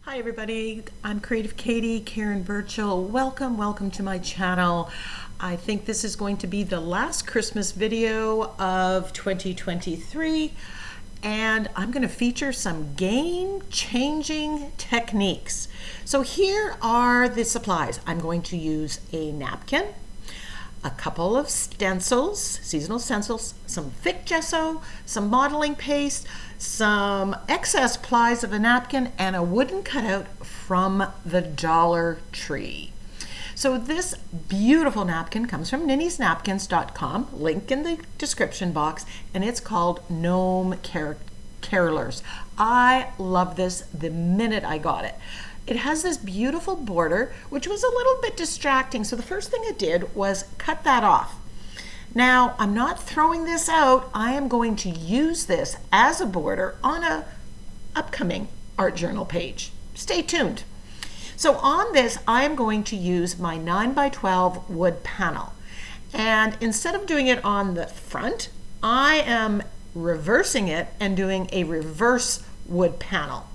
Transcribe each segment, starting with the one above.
Hi everybody, I'm Creative Katie, Karen Burchill. Welcome to my channel. I think this is going to be the last Christmas video of 2023, and I'm going to feature some game-changing techniques. So here are the supplies. I'm going to use a napkin, a couple of stencils, seasonal stencils, some thick gesso, some modeling paste, some excess plies of a napkin, and a wooden cutout from the Dollar Tree. So this beautiful napkin comes from NINNYSNAPKINS.com, link in the description box, and it's called Gnome Carolers. I love this the minute I got it. It has this beautiful border, which was a little bit distracting, so the first thing I did was cut that off. Now, I'm not throwing this out. I am going to use this as a border on an upcoming art journal page. Stay tuned. So on this, I am going to use my 9x12 wood panel. And instead of doing it on the front, I am reversing it and doing a reverse wood panel.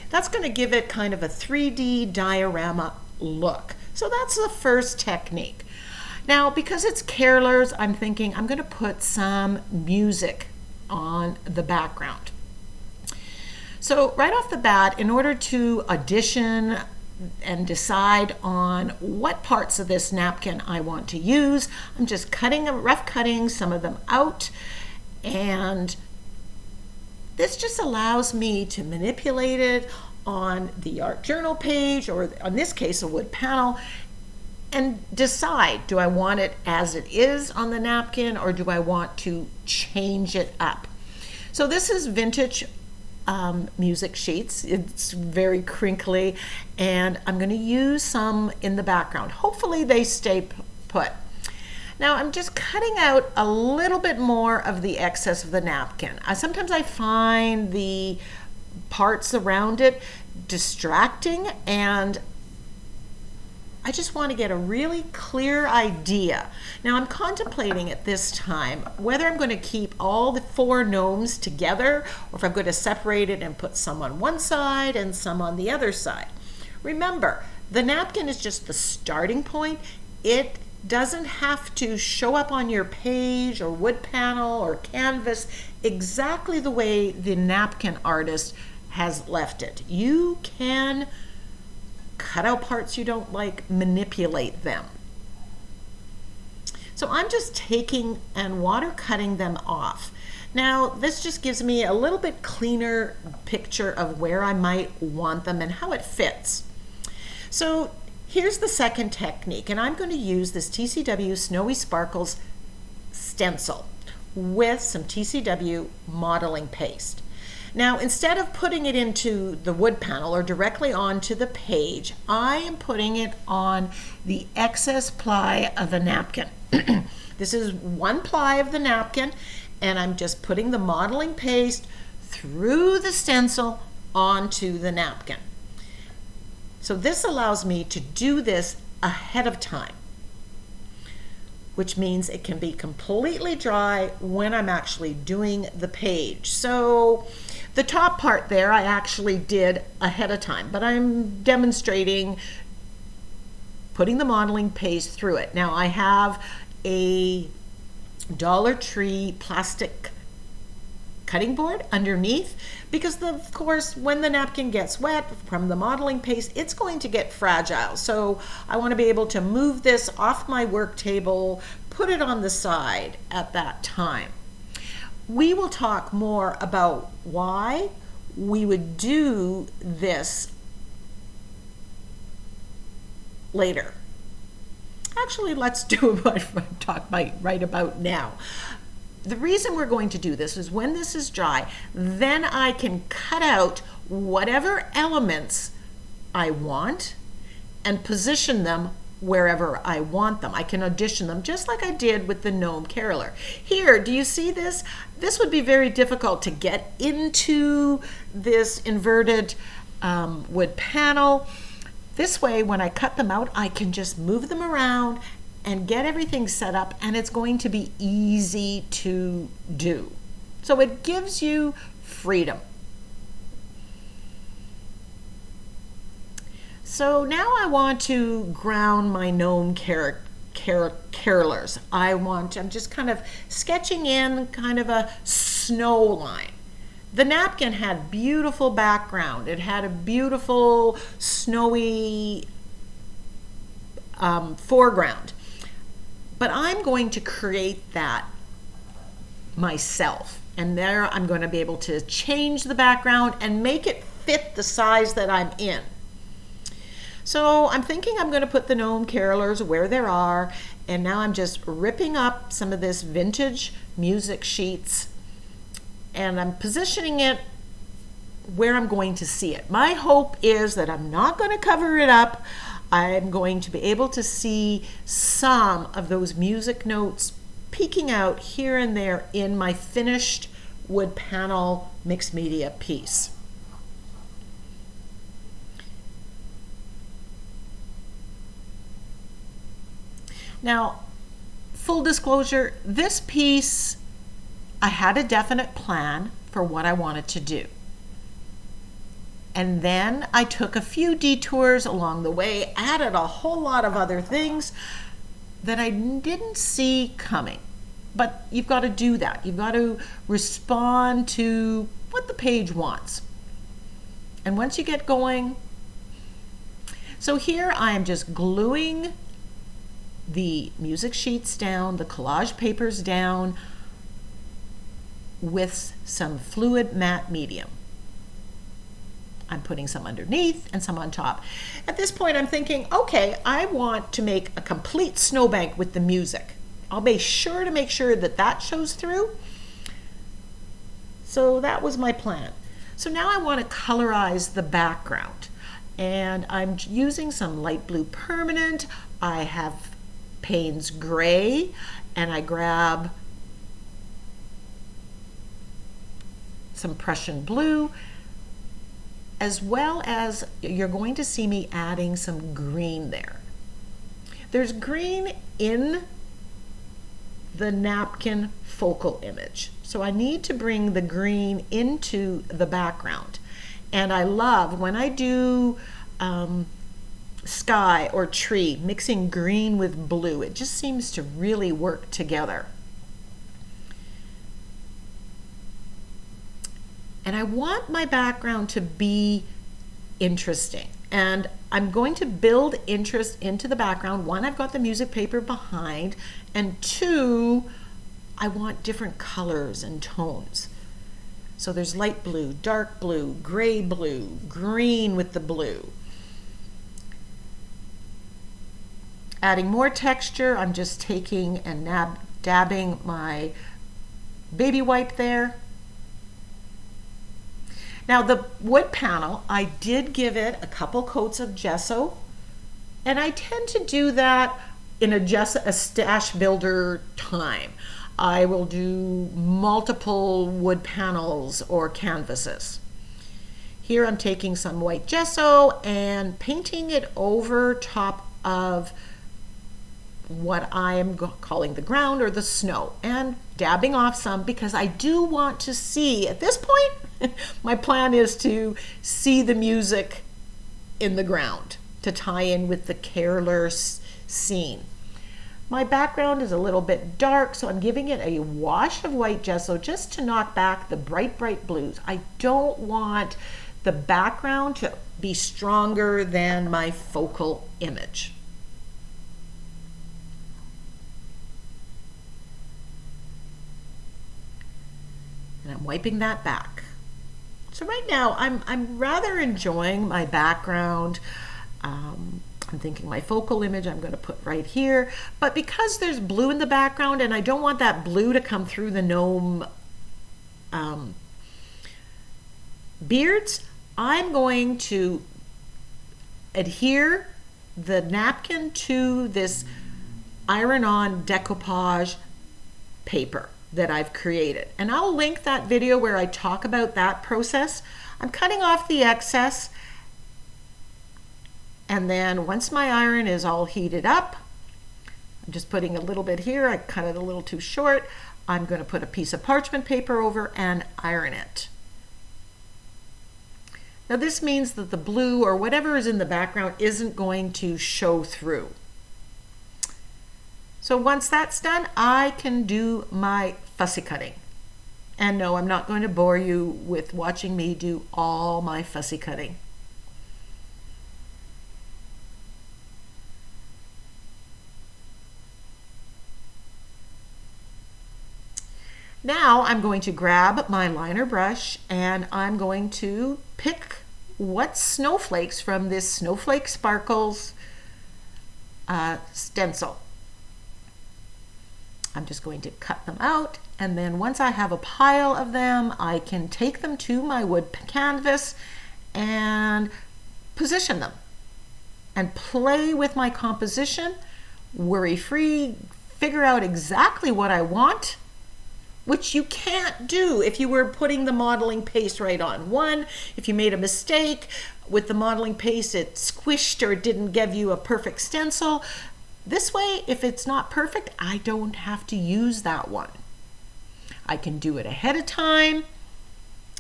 That's going to give it kind of a 3D diorama look. So that's the first technique. Now, because it's carolers, I'm thinking I'm going to put some music on the background. So right off the bat, in order to audition and decide on what parts of this napkin I want to use, I'm just rough cutting some of them out, and this just allows me to manipulate it on the art journal page, or in this case a wood panel, and decide, do I want it as it is on the napkin or do I want to change it up? So this is vintage music sheets. It's very crinkly, and I'm going to use some in the background. Hopefully they stay put. Now I'm just cutting out a little bit more of the excess of the napkin. Sometimes I find the parts around it distracting, and I just want to get a really clear idea. Now I'm contemplating at this time whether I'm going to keep all the four gnomes together or if I'm going to separate it and put some on one side and some on the other side. Remember, the napkin is just the starting point. It doesn't have to show up on your page or wood panel or canvas exactly the way the napkin artist has left it. You can cut out parts you don't like, manipulate them. So I'm just taking and water cutting them off. Now this just gives me a little bit cleaner picture of where I might want them and how it fits. So here's the second technique, and I'm going to use this TCW Snowy Sparkles stencil with some TCW modeling paste. Now, instead of putting it into the wood panel or directly onto the page, I am putting it on the excess ply of a napkin. This is one ply of the napkin, and I'm just putting the modeling paste through the stencil onto the napkin. So this allows me to do this ahead of time, which means it can be completely dry when I'm actually doing the page. So the top part there I actually did ahead of time, but I'm demonstrating putting the modeling paste through it. Now I have a Dollar Tree plastic cutting board underneath because of course when the napkin gets wet from the modeling paste, it's going to get fragile. So I want to be able to move this off my work table, put it on the side at that time. We will talk more about why we would do this later. Actually, let's do what I talk right about now. The reason we're going to do this is when this is dry, then I can cut out whatever elements I want and position them wherever I want them. I can audition them just like I did with the gnome caroler. Here, do you see this? This would be very difficult to get into this inverted wood panel. This way, when I cut them out, I can just move them around and get everything set up, and it's going to be easy to do. So it gives you freedom. So now I want to ground my gnome carolers. I'm just kind of sketching in kind of a snow line. The napkin had beautiful background. It had a beautiful snowy foreground. But I'm going to create that myself. And there I'm going to be able to change the background and make it fit the size that I'm in. So I'm thinking I'm going to put the gnome carolers where there are, and now I'm just ripping up some of this vintage music sheets and I'm positioning it where I'm going to see it. My hope is that I'm not going to cover it up. I'm going to be able to see some of those music notes peeking out here and there in my finished wood panel mixed media piece. Now, full disclosure, this piece, I had a definite plan for what I wanted to do. And then I took a few detours along the way, added a whole lot of other things that I didn't see coming. But you've got to do that. You've got to respond to what the page wants. And once you get going, so here I am just gluing the music sheets down, the collage papers down with some fluid matte medium. I'm putting some underneath and some on top. At this point I'm thinking, okay, I want to make a complete snowbank with the music. I'll be sure to make sure that that shows through. So that was my plan. So now I want to colorize the background. And I'm using some light blue permanent. I have Payne's gray, and I grab some Prussian blue, as well as you're going to see me adding some green there. There's green in the napkin focal image, so I need to bring the green into the background. And I love when I do sky or tree, mixing green with blue. It just seems to really work together. And I want my background to be interesting. And I'm going to build interest into the background. One, I've got the music paper behind, and two, I want different colors and tones. So there's light blue, dark blue, gray blue, green with the blue. Adding more texture, I'm just taking and dabbing my baby wipe there. Now the wood panel, I did give it a couple coats of gesso, and I tend to do that in a stash builder time. I will do multiple wood panels or canvases. Here I'm taking some white gesso and painting it over top of what I am calling the ground or the snow, and dabbing off some because I do want to see, at this point, my plan is to see the music in the ground to tie in with the caroler scene. My background is a little bit dark, so I'm giving it a wash of white gesso just to knock back the bright, bright blues. I don't want the background to be stronger than my focal image. And I'm wiping that back. So right now I'm rather enjoying my background. I'm thinking my focal image I'm going to put right here, but because there's blue in the background and I don't want that blue to come through the gnome beards, I'm going to adhere the napkin to this iron-on decoupage paper that I've created. And I'll link that video where I talk about that process. I'm cutting off the excess, and then once my iron is all heated up, I'm just putting a little bit here. I cut it a little too short. I'm going to put a piece of parchment paper over and iron it. Now this means that the blue or whatever is in the background isn't going to show through. So once that's done, I can do my fussy cutting. And no, I'm not going to bore you with watching me do all my fussy cutting. Now I'm going to grab my liner brush and I'm going to pick what snowflakes from this Snowflake Sparkles stencil. I'm just going to cut them out, and then once I have a pile of them, I can take them to my wood canvas and position them and play with my composition, worry-free, figure out exactly what I want, which you can't do if you were putting the modeling paste right on. One, if you made a mistake with the modeling paste, it squished or it didn't give you a perfect stencil. This way, if it's not perfect, I don't have to use that one. I can do it ahead of time.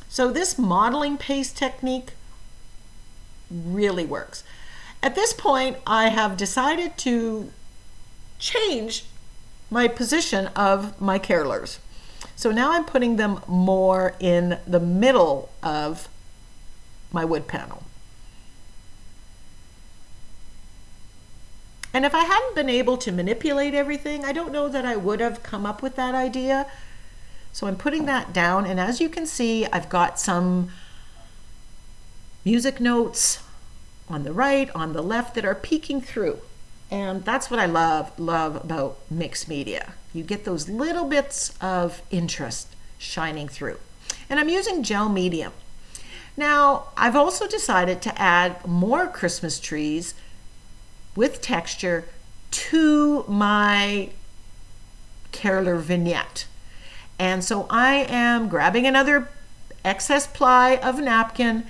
So this modeling paste technique really works. At this point, I have decided to change my position of my carolers. So now I'm putting them more in the middle of my wood panel. And if I hadn't been able to manipulate everything, I don't know that I would have come up with that idea. So I'm putting that down, and as you can see, I've got some music notes on the right, on the left that are peeking through. And that's what I love about mixed media. You get those little bits of interest shining through. And I'm using gel medium. Now, I've also decided to add more Christmas trees with texture to my caroler vignette. And so I am grabbing another excess ply of napkin,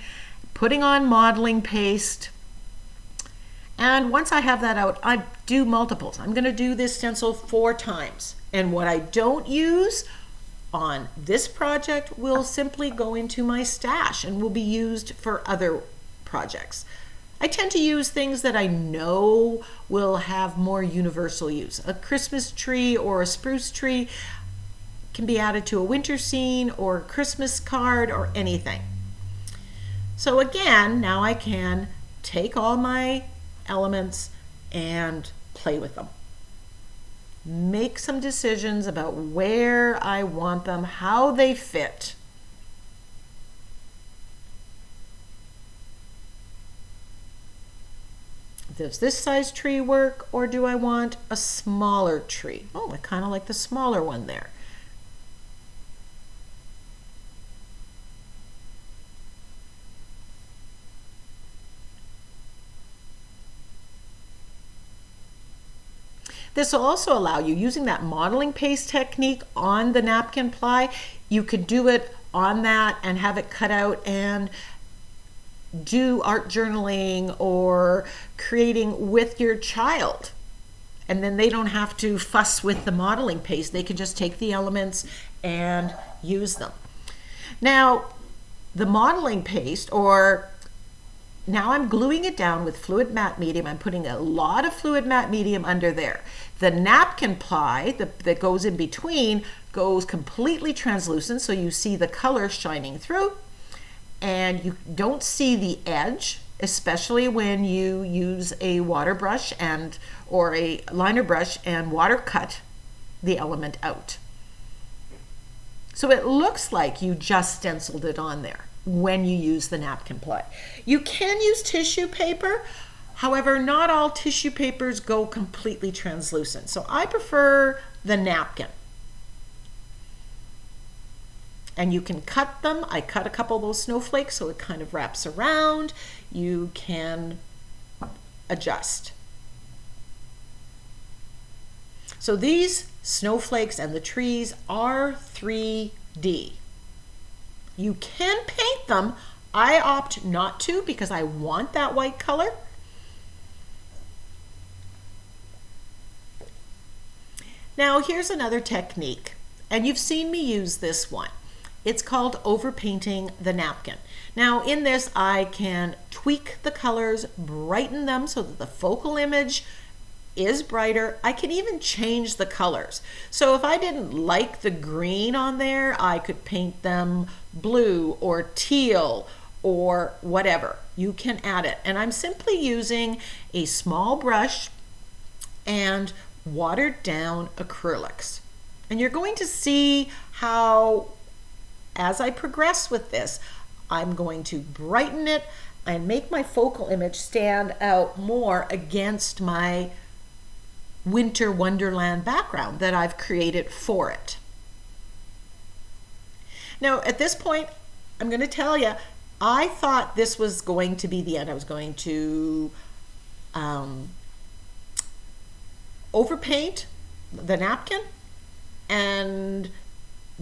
putting on modeling paste, and once I have that out, I do multiples. I'm going to do this stencil 4 times. And what I don't use on this project will simply go into my stash and will be used for other projects. I tend to use things that I know will have more universal use. A Christmas tree or a spruce tree can be added to a winter scene or a Christmas card or anything. So again, now I can take all my elements and play with them. Make some decisions about where I want them, how they fit. Does this size tree work, or do I want a smaller tree? Oh, I kind of like the smaller one there. This will also allow you, using that modeling paste technique on the napkin ply, you could do it on that and have it cut out and do art journaling or creating with your child. And then they don't have to fuss with the modeling paste. They can just take the elements and use them. Now, the modeling paste, or now I'm gluing it down with fluid matte medium. I'm putting a lot of fluid matte medium under there. The napkin ply that goes in between goes completely translucent, so you see the color shining through, and you don't see the edge, especially when you use a water brush or a liner brush and water cut the element out. So it looks like you just stenciled it on there when you use the napkin ply. You can use tissue paper, however, not all tissue papers go completely translucent. So I prefer the napkin. And you can cut them. I cut a couple of those snowflakes so it kind of wraps around. You can adjust. So these snowflakes and the trees are 3D. You can paint them. I opt not to because I want that white color. Now here's another technique, and you've seen me use this one. It's called Overpainting the Napkin. Now in this I can tweak the colors, brighten them so that the focal image is brighter. I can even change the colors. So if I didn't like the green on there, I could paint them blue or teal or whatever. You can add it. And I'm simply using a small brush and watered down acrylics. And you're going to see how, as I progress with this, I'm going to brighten it and make my focal image stand out more against my winter wonderland background that I've created for it. Now at this point, I'm going to tell you, I thought this was going to be the end. I was going to overpaint the napkin and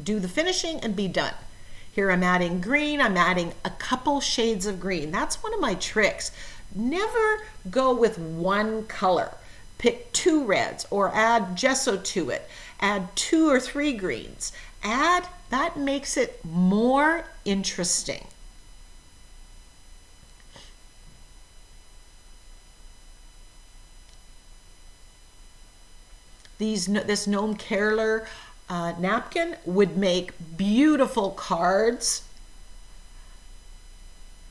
do the finishing and be done. Here I'm adding green. I'm adding a couple shades of green. That's one of my tricks. Never go with one color. Pick 2 reds or add gesso to it. Add 2 or 3 greens. That makes it more interesting. This gnome caroler napkin would make beautiful cards.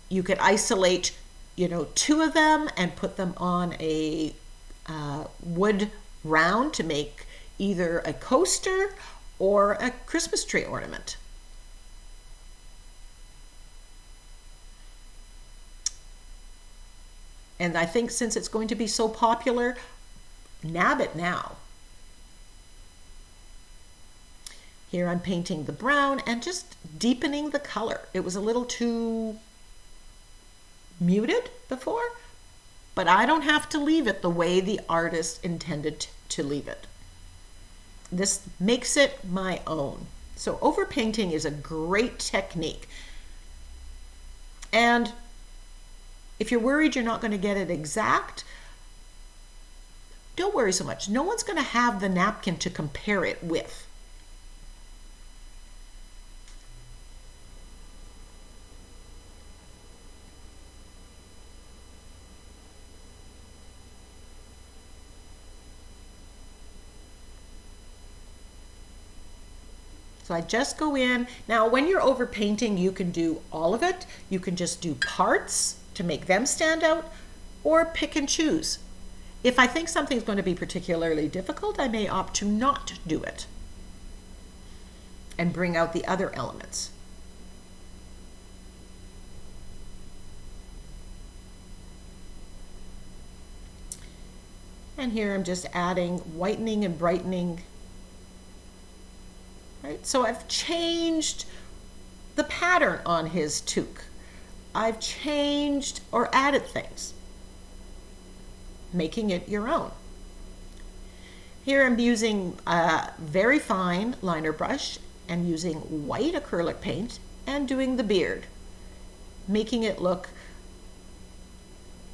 You could isolate, 2 of them and put them on a wood round to make either a coaster or a Christmas tree ornament. And I think since it's going to be so popular, nab it now. Here I'm painting the brown and just deepening the color. It was a little too muted before, but I don't have to leave it the way the artist intended to leave it. This makes it my own. So overpainting is a great technique. And if you're worried you're not going to get it exact, don't worry so much. No one's going to have the napkin to compare it with. So I just go in. Now when you're overpainting, you can do all of it. You can just do parts to make them stand out, or pick and choose. If I think something's going to be particularly difficult, I may opt to not do it and bring out the other elements. And here I'm just adding whitening and brightening. Right? So I've changed the pattern on his toque. I've changed or added things, making it your own. Here I'm using a very fine liner brush and using white acrylic paint and doing the beard, making it look,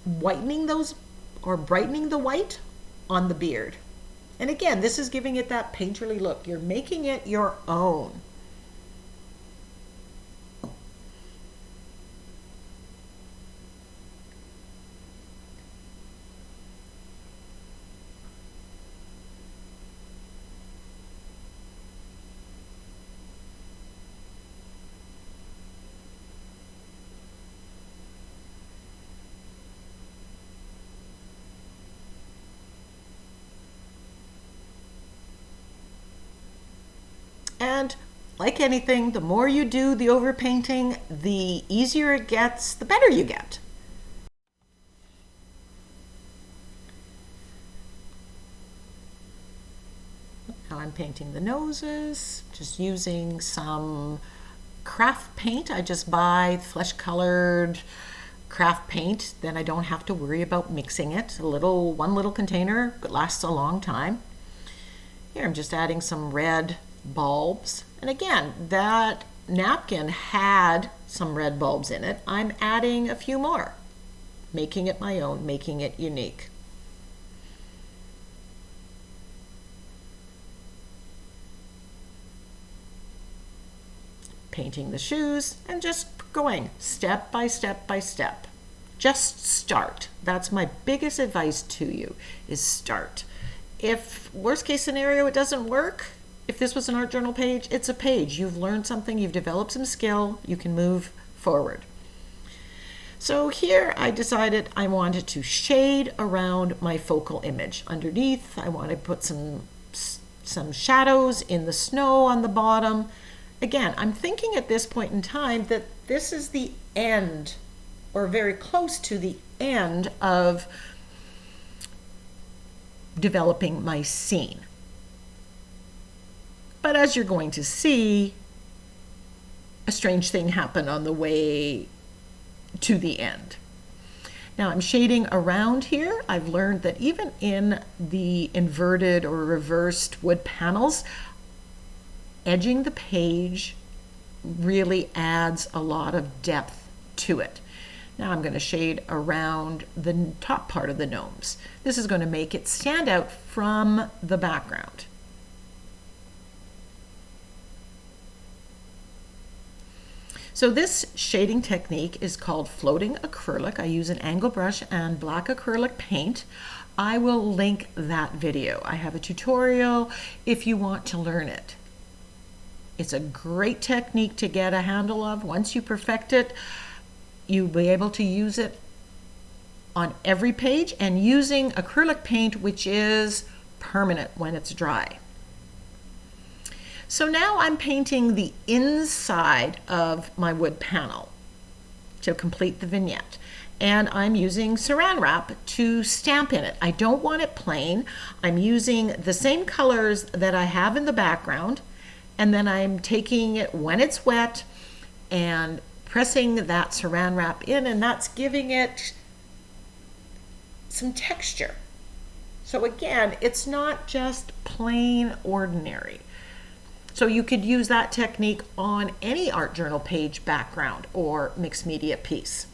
whitening those or brightening the white on the beard. And again, this is giving it that painterly look. You're making it your own. And like anything, the more you do the overpainting, the easier it gets, the better you get. Now I'm painting the noses, just using some craft paint. I just buy flesh colored craft paint, then I don't have to worry about mixing it. One little container lasts a long time. Here I'm just adding some red bulbs, and again, that napkin had some red bulbs in it. I'm adding a few more, making it my own, making it unique. painting the shoes, and just going step by step by step. Just start. That's my biggest advice to you, is start. If worst case scenario it doesn't work, if this was an art journal page, it's a page. You've learned something, you've developed some skill, you can move forward. So here I decided I wanted to shade around my focal image. Underneath, I want to put some shadows in the snow on the bottom. Again, I'm thinking at this point in time that this is the end, or very close to the end of developing my scene. But as you're going to see, a strange thing happened on the way to the end. Now I'm shading around here. I've learned that even in the inverted or reversed wood panels, edging the page really adds a lot of depth to it. Now I'm going to shade around the top part of the gnomes. This is going to make it stand out from the background. So this shading technique is called floating acrylic. I use an angle brush and black acrylic paint. I will link that video. I have a tutorial if you want to learn it. It's a great technique to get a handle of. Once you perfect it, you'll be able to use it on every page, and using acrylic paint, which is permanent when it's dry. So now I'm painting the inside of my wood panel to complete the vignette. And I'm using saran wrap to stamp in it. I don't want it plain. I'm using the same colors that I have in the background, and then I'm taking it when it's wet and pressing that saran wrap in, and that's giving it some texture. So again, it's not just plain ordinary. So you could use that technique on any art journal page background or mixed media piece.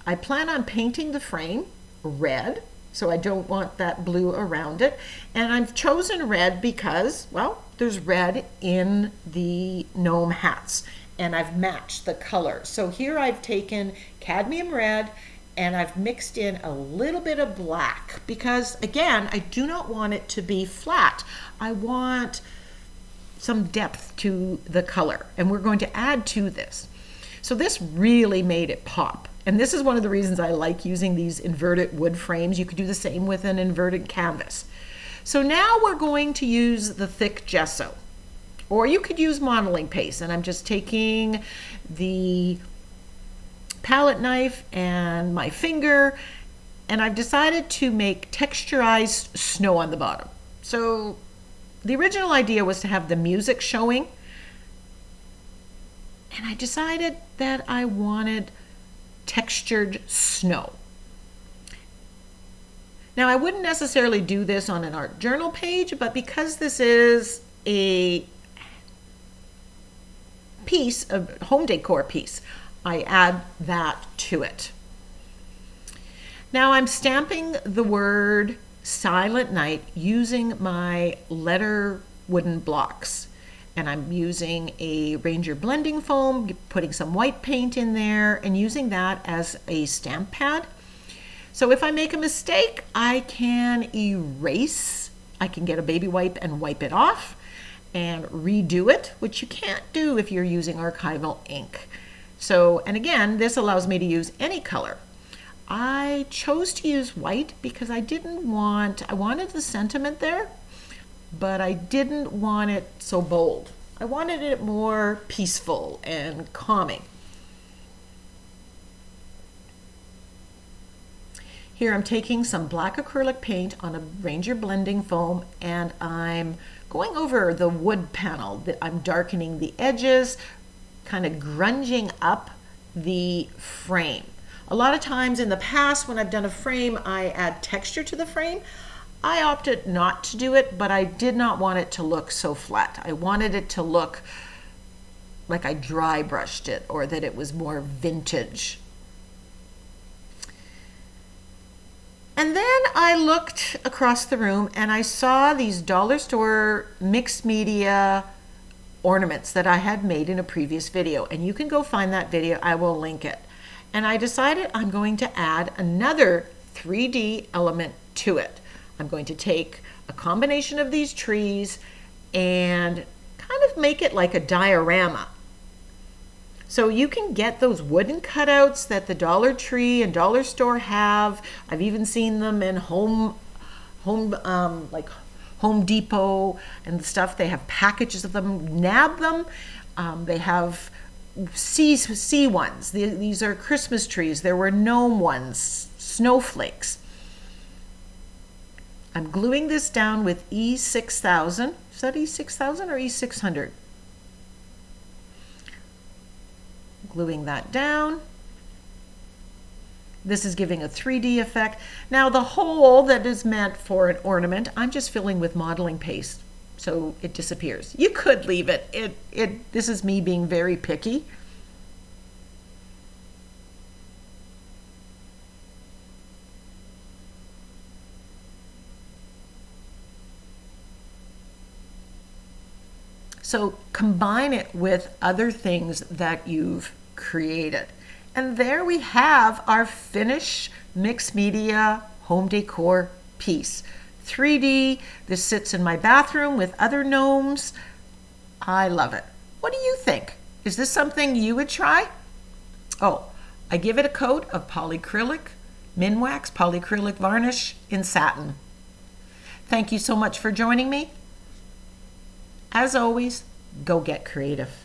I plan on painting the frame red, so I don't want that blue around it. And I've chosen red because, well, there's red in the gnome hats, and I've matched the color. So here I've taken cadmium red and I've mixed in a little bit of black because, again, I do not want it to be flat. I want some depth to the color, and we're going to add to this. So this really made it pop. And this is one of the reasons I like using these inverted wood frames. You could do the same with an inverted canvas. So now we're going to use the thick gesso, or you could use modeling paste. And I'm just taking the palette knife and my finger, and I've decided to make texturized snow on the bottom. So the original idea was to have the music showing, and I decided that I wanted textured snow. Now I wouldn't necessarily do this on an art journal page, but because this is a piece, a home decor piece, I add that to it. Now I'm stamping the word Silent Night using my letter wooden blocks. And I'm using a Ranger blending foam, putting some white paint in there and using that as a stamp pad. So if I make a mistake, I can erase. I can get a baby wipe and wipe it off and redo it, which you can't do if you're using archival ink. So, and again, this allows me to use any color. I chose to use white because I wanted the sentiment there, but I didn't want it so bold. I wanted it more peaceful and calming. Here I'm taking some black acrylic paint on a Ranger blending foam, and I'm going over the wood panel. I'm darkening the edges, kind of grunging up the frame. A lot of times in the past when I've done a frame, I add texture to the frame. I opted not to do it, but I did not want it to look so flat. I wanted it to look like I dry brushed it, or that it was more vintage. And then I looked across the room and I saw these dollar store mixed media ornaments that I had made in a previous video. And you can go find that video, I will link it. And I decided I'm going to add another 3D element to it. I'm going to take a combination of these trees and kind of make it like a diorama. So you can get those wooden cutouts that the Dollar Tree and Dollar Store have. I've even seen them in like Home Depot and stuff. They have packages of them. Nab them. They have sea ones. These are Christmas trees. There were gnome ones, snowflakes. I'm gluing this down with E6000. Is that E6000 or E600? Gluing that down. This is giving a 3D effect. Now the hole that is meant for an ornament, I'm just filling with modeling paste so it disappears. You could leave it. This is me being very picky. So combine it with other things that you've created. And there we have our finished mixed media home decor piece. 3D, this sits in my bathroom with other gnomes. I love it. What do you think? Is this something you would try? Oh, I give it a coat of polyacrylic, Minwax polyacrylic varnish in satin. Thank you so much for joining me. As always, go get creative.